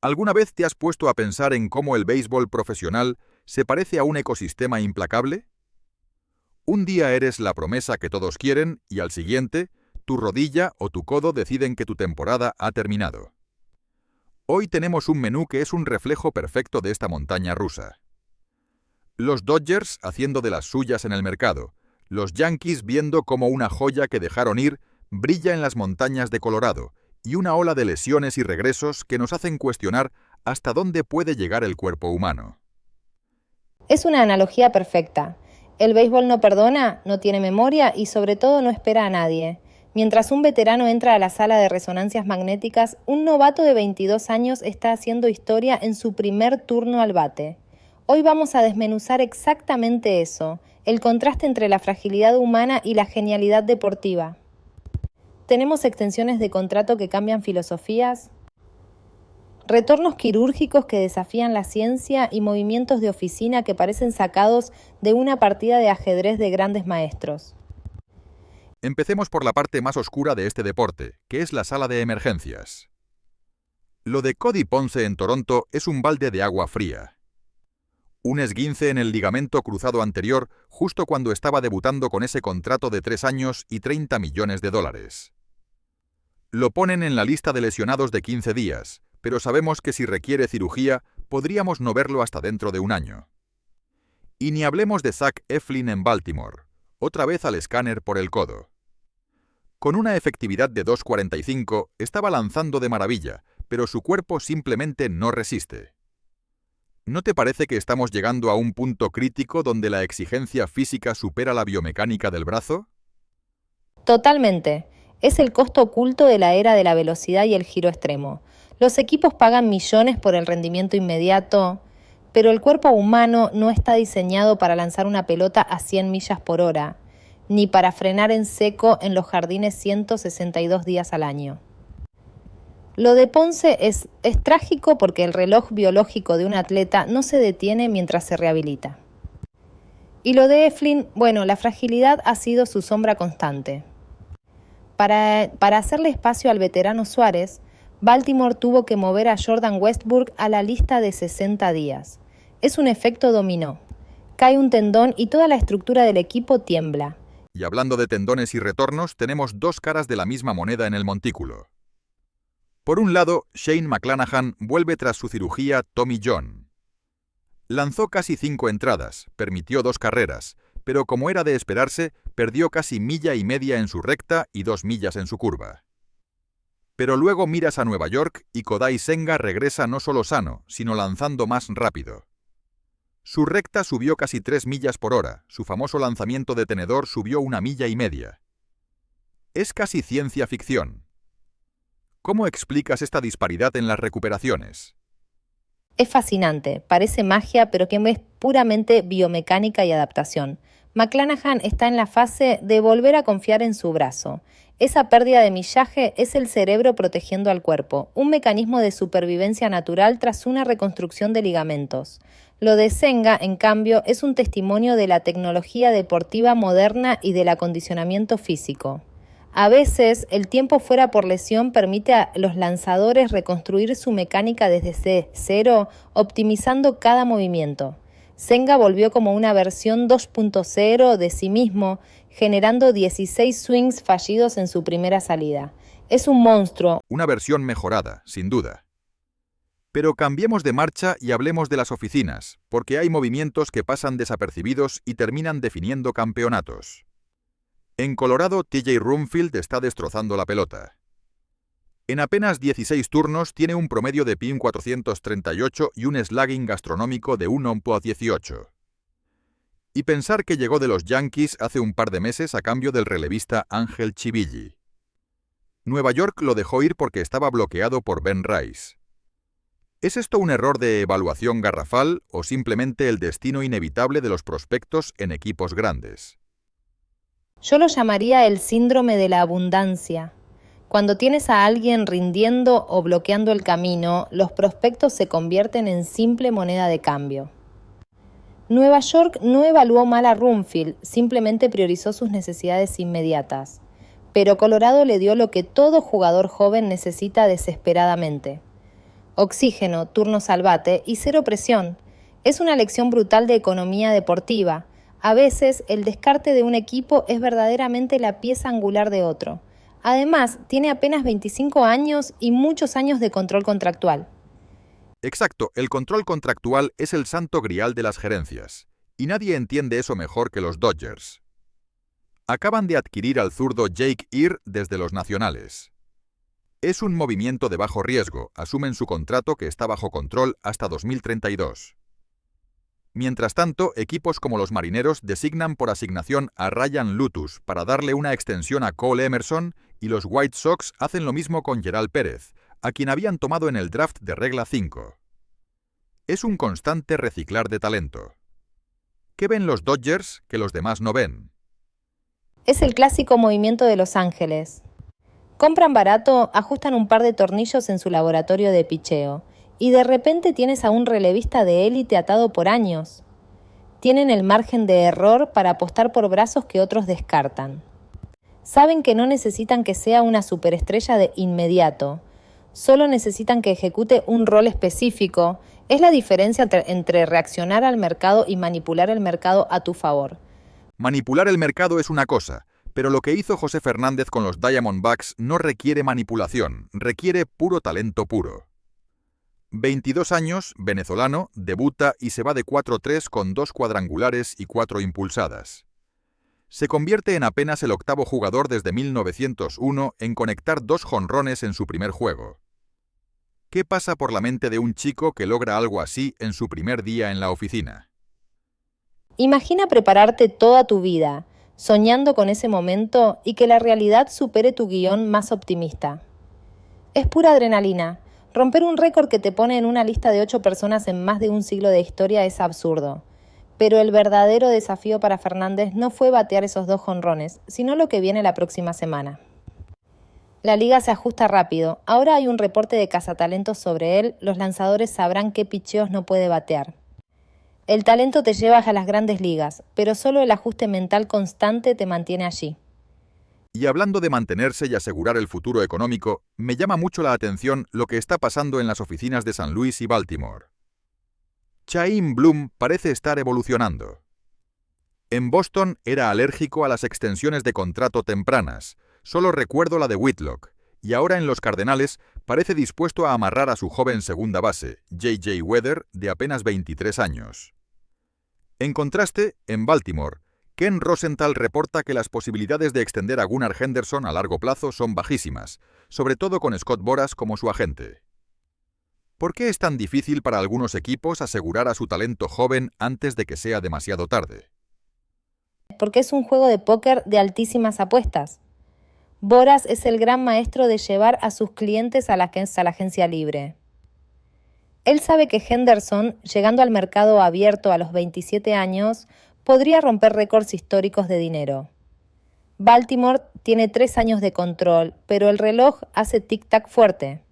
¿Alguna vez te has puesto a pensar en cómo el béisbol profesional se parece a un ecosistema implacable? Un día eres la promesa que todos quieren y al siguiente, tu rodilla o tu codo deciden que tu temporada ha terminado. Hoy tenemos un menú que es un reflejo perfecto de esta montaña rusa. Los Dodgers haciendo de las suyas en el mercado, los Yankees viendo cómo una joya que dejaron ir brilla en las montañas de Colorado, y una ola de lesiones y regresos que nos hacen cuestionar hasta dónde puede llegar el cuerpo humano. Es una analogía perfecta. El béisbol no perdona, no tiene memoria y sobre todo no espera a nadie. Mientras un veterano entra a la sala de resonancias magnéticas, un novato de 22 años está haciendo historia en su primer turno al bate. Hoy vamos a desmenuzar exactamente eso, el contraste entre la fragilidad humana y la genialidad deportiva. Tenemos extensiones de contrato que cambian filosofías, retornos quirúrgicos que desafían la ciencia y movimientos de oficina que parecen sacados de una partida de ajedrez de grandes maestros. Empecemos por la parte más oscura de este deporte, que es la sala de emergencias. Lo de Cody Ponce en Toronto es un balde de agua fría. Un esguince en el ligamento cruzado anterior justo cuando estaba debutando con ese contrato de 3 años y $30 millones. Lo ponen en la lista de lesionados de 15 días, pero sabemos que si requiere cirugía, podríamos no verlo hasta dentro de un año. Y ni hablemos de Zach Eflin en Baltimore, otra vez al escáner por el codo. Con una efectividad de 2.45, estaba lanzando de maravilla, pero su cuerpo simplemente no resiste. ¿No te parece que estamos llegando a un punto crítico donde la exigencia física supera la biomecánica del brazo? Totalmente. Es el costo oculto de la era de la velocidad y el giro extremo. Los equipos pagan millones por el rendimiento inmediato, pero el cuerpo humano no está diseñado para lanzar una pelota a 100 millas por hora, ni para frenar en seco en los jardines 162 días al año. Lo de Ponce es trágico porque el reloj biológico de un atleta no se detiene mientras se rehabilita. Y lo de Eflin, bueno, la fragilidad ha sido su sombra constante. Para hacerle espacio al veterano Suárez, Baltimore tuvo que mover a Jordan Westburg a la lista de 60 días. Es un efecto dominó. Cae un tendón y toda la estructura del equipo tiembla. Y hablando de tendones y retornos, tenemos dos caras de la misma moneda en el montículo. Por un lado, Shane McClanahan vuelve tras su cirugía Tommy John. Lanzó casi 5 entradas, permitió 2 carreras, pero como era de esperarse, perdió casi 1,5 millas en su recta y 2 millas en su curva. Pero luego miras a Nueva York y Kodai Senga regresa no solo sano, sino lanzando más rápido. Su recta subió casi 3 millas por hora, su famoso lanzamiento de tenedor subió 1,5 millas. Es casi ciencia ficción. ¿Cómo explicas esta disparidad en las recuperaciones? Es fascinante, parece magia, pero que es puramente biomecánica y adaptación. McClanahan está en la fase de volver a confiar en su brazo. Esa pérdida de millaje es el cerebro protegiendo al cuerpo, un mecanismo de supervivencia natural tras una reconstrucción de ligamentos. Lo de Senga, en cambio, es un testimonio de la tecnología deportiva moderna y del acondicionamiento físico. A veces, el tiempo fuera por lesión permite a los lanzadores reconstruir su mecánica desde cero, optimizando cada movimiento. Senga volvió como una versión 2.0 de sí mismo, generando 16 swings fallidos en su primera salida. Es un monstruo. Una versión mejorada, sin duda. Pero cambiemos de marcha y hablemos de las oficinas, porque hay movimientos que pasan desapercibidos y terminan definiendo campeonatos. En Colorado, TJ Rumfield está destrozando la pelota. En apenas 16 turnos tiene un promedio de PIN 438 y un slugging gastronómico de 1.18. Y pensar que llegó de los Yankees hace un par de meses a cambio del relevista Ángel Chivilli. Nueva York lo dejó ir porque estaba bloqueado por Ben Rice. ¿Es esto un error de evaluación garrafal o simplemente el destino inevitable de los prospectos en equipos grandes? Yo lo llamaría el síndrome de la abundancia. Cuando tienes a alguien rindiendo o bloqueando el camino, los prospectos se convierten en simple moneda de cambio. Nueva York no evaluó mal a Rumfield, simplemente priorizó sus necesidades inmediatas. Pero Colorado le dio lo que todo jugador joven necesita desesperadamente: Oxígeno, turnos al bate y cero presión. Es una lección brutal de economía deportiva. A veces, el descarte de un equipo es verdaderamente la pieza angular de otro. Además, tiene apenas 25 años y muchos años de control contractual. Exacto, el control contractual es el santo grial de las gerencias, y nadie entiende eso mejor que los Dodgers. Acaban de adquirir al zurdo Jake Ear desde los Nacionales. Es un movimiento de bajo riesgo, asumen su contrato que está bajo control hasta 2032. Mientras tanto, equipos como los Marineros designan por asignación a Ryan Lutus para darle una extensión a Cole Emerson y los White Sox hacen lo mismo con Gerald Pérez, a quien habían tomado en el draft de regla 5. Es un constante reciclar de talento. ¿Qué ven los Dodgers que los demás no ven? Es el clásico movimiento de Los Ángeles. Compran barato, ajustan un par de tornillos en su laboratorio de picheo y de repente tienes a un relevista de élite atado por años. Tienen el margen de error para apostar por brazos que otros descartan. Saben que no necesitan que sea una superestrella de inmediato, solo necesitan que ejecute un rol específico. Es la diferencia entre reaccionar al mercado y manipular el mercado a tu favor. Manipular el mercado es una cosa, pero lo que hizo José Fernández con los Diamondbacks no requiere manipulación, requiere puro talento puro. 22 años, venezolano, debuta y se va de 4-3 con 2 cuadrangulares y 4 impulsadas. Se convierte en apenas el octavo jugador desde 1901 en conectar 2 jonrones en su primer juego. ¿Qué pasa por la mente de un chico que logra algo así en su primer día en la oficina? Imagina prepararte toda tu vida, soñando con ese momento y que la realidad supere tu guión más optimista. Es pura adrenalina. Romper un récord que te pone en una lista de 8 personas en más de un siglo de historia es absurdo. Pero el verdadero desafío para Fernández no fue batear esos 2 jonrones, sino lo que viene la próxima semana. La liga se ajusta rápido. Ahora hay un reporte de cazatalentos sobre él. Los lanzadores sabrán qué picheos no puede batear. El talento te lleva a las grandes ligas, pero solo el ajuste mental constante te mantiene allí. Y hablando de mantenerse y asegurar el futuro económico, me llama mucho la atención lo que está pasando en las oficinas de San Luis y Baltimore. Chaim Bloom parece estar evolucionando. En Boston era alérgico a las extensiones de contrato tempranas, solo recuerdo la de Whitlock, y ahora en los Cardenales parece dispuesto a amarrar a su joven segunda base, J.J. Weather, de apenas 23 años. En contraste, en Baltimore, Ken Rosenthal reporta que las posibilidades de extender a Gunnar Henderson a largo plazo son bajísimas, sobre todo con Scott Boras como su agente. ¿Por qué es tan difícil para algunos equipos asegurar a su talento joven antes de que sea demasiado tarde? Porque es un juego de póker de altísimas apuestas. Boras es el gran maestro de llevar a sus clientes a la agencia libre. Él sabe que Henderson, llegando al mercado abierto a los 27 años, podría romper récords históricos de dinero. Baltimore tiene 3 años de control, pero el reloj hace tic-tac fuerte.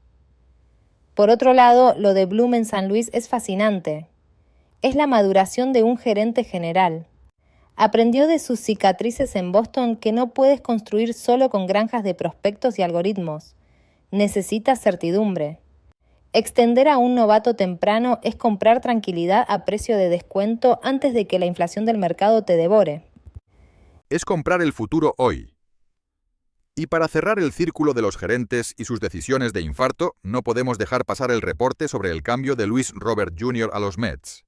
Por otro lado, lo de Bloom en San Luis es fascinante. Es la maduración de un gerente general. Aprendió de sus cicatrices en Boston que no puedes construir solo con granjas de prospectos y algoritmos. Necesitas certidumbre. Extender a un novato temprano es comprar tranquilidad a precio de descuento antes de que la inflación del mercado te devore. Es comprar el futuro hoy. Y para cerrar el círculo de los gerentes y sus decisiones de infarto, no podemos dejar pasar el reporte sobre el cambio de Luis Robert Jr. a los Mets.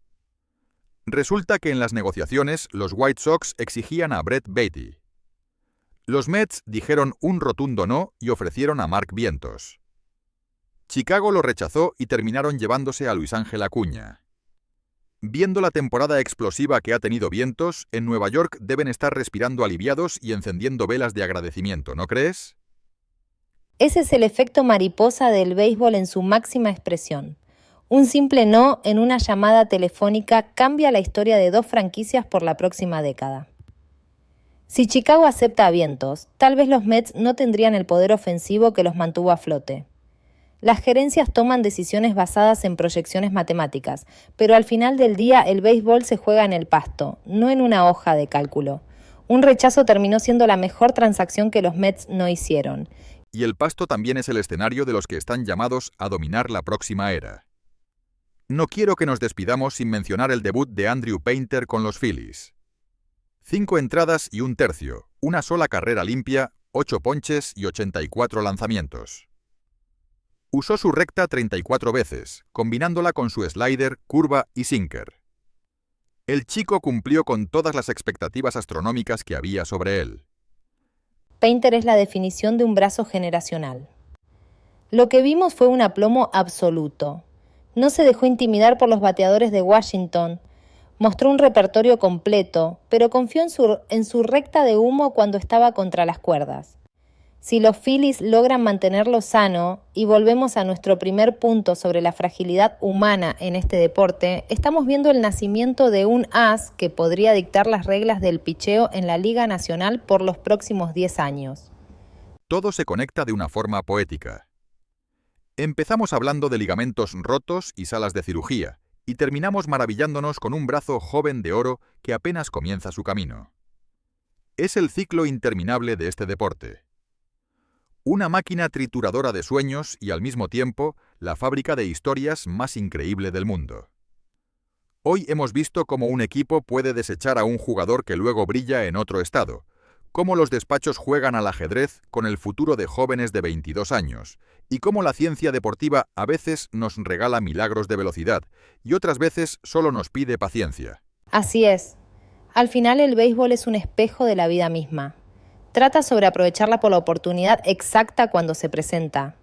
Resulta que en las negociaciones los White Sox exigían a Brett Baty. Los Mets dijeron un rotundo no y ofrecieron a Mark Vientos. Chicago lo rechazó y terminaron llevándose a Luis Ángel Acuña. Viendo la temporada explosiva que ha tenido Vientos, en Nueva York deben estar respirando aliviados y encendiendo velas de agradecimiento, ¿no crees? Ese es el efecto mariposa del béisbol en su máxima expresión. Un simple no en una llamada telefónica cambia la historia de 2 franquicias por la próxima década. Si Chicago acepta a Vientos, tal vez los Mets no tendrían el poder ofensivo que los mantuvo a flote. Las gerencias toman decisiones basadas en proyecciones matemáticas, pero al final del día el béisbol se juega en el pasto, no en una hoja de cálculo. Un rechazo terminó siendo la mejor transacción que los Mets no hicieron. Y el pasto también es el escenario de los que están llamados a dominar la próxima era. No quiero que nos despidamos sin mencionar el debut de Andrew Painter con los Phillies. 5 entradas y un tercio, una sola carrera limpia, 8 ponches y 84 lanzamientos. Usó su recta 34 veces, combinándola con su slider, curva y sinker. El chico cumplió con todas las expectativas astronómicas que había sobre él. Painter es la definición de un brazo generacional. Lo que vimos fue un aplomo absoluto. No se dejó intimidar por los bateadores de Washington. Mostró un repertorio completo, pero confió en su recta de humo cuando estaba contra las cuerdas. Si los Phillies logran mantenerlo sano, y volvemos a nuestro primer punto sobre la fragilidad humana en este deporte, estamos viendo el nacimiento de un as que podría dictar las reglas del picheo en la Liga Nacional por los próximos 10 años. Todo se conecta de una forma poética. Empezamos hablando de ligamentos rotos y salas de cirugía, y terminamos maravillándonos con un brazo joven de oro que apenas comienza su camino. Es el ciclo interminable de este deporte. Una máquina trituradora de sueños y al mismo tiempo la fábrica de historias más increíble del mundo. Hoy hemos visto cómo un equipo puede desechar a un jugador que luego brilla en otro estado, cómo los despachos juegan al ajedrez con el futuro de jóvenes de 22 años, y cómo la ciencia deportiva a veces nos regala milagros de velocidad y otras veces solo nos pide paciencia. Así es. Al final el béisbol es un espejo de la vida misma. Trata sobre aprovecharla por la oportunidad exacta cuando se presenta,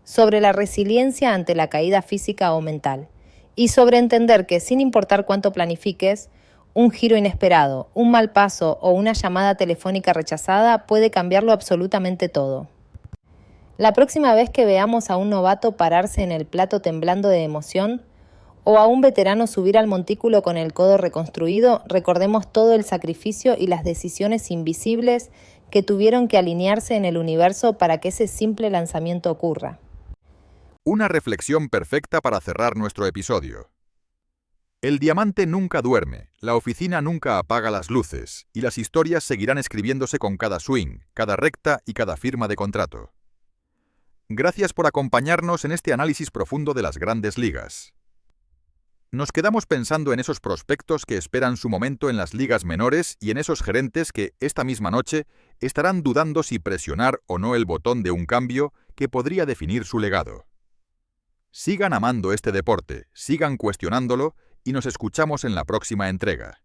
sobre la resiliencia ante la caída física o mental, y sobre entender que sin importar cuánto planifiques, un giro inesperado, un mal paso o una llamada telefónica rechazada puede cambiarlo absolutamente todo. La próxima vez que veamos a un novato pararse en el plato temblando de emoción, o a un veterano subir al montículo con el codo reconstruido, recordemos todo el sacrificio y las decisiones invisibles que tuvieron que alinearse en el universo para que ese simple lanzamiento ocurra. Una reflexión perfecta para cerrar nuestro episodio. El diamante nunca duerme, la oficina nunca apaga las luces, y las historias seguirán escribiéndose con cada swing, cada recta y cada firma de contrato. Gracias por acompañarnos en este análisis profundo de las grandes ligas. Nos quedamos pensando en esos prospectos que esperan su momento en las ligas menores y en esos gerentes que, esta misma noche, estarán dudando si presionar o no el botón de un cambio que podría definir su legado. Sigan amando este deporte, sigan cuestionándolo y nos escuchamos en la próxima entrega.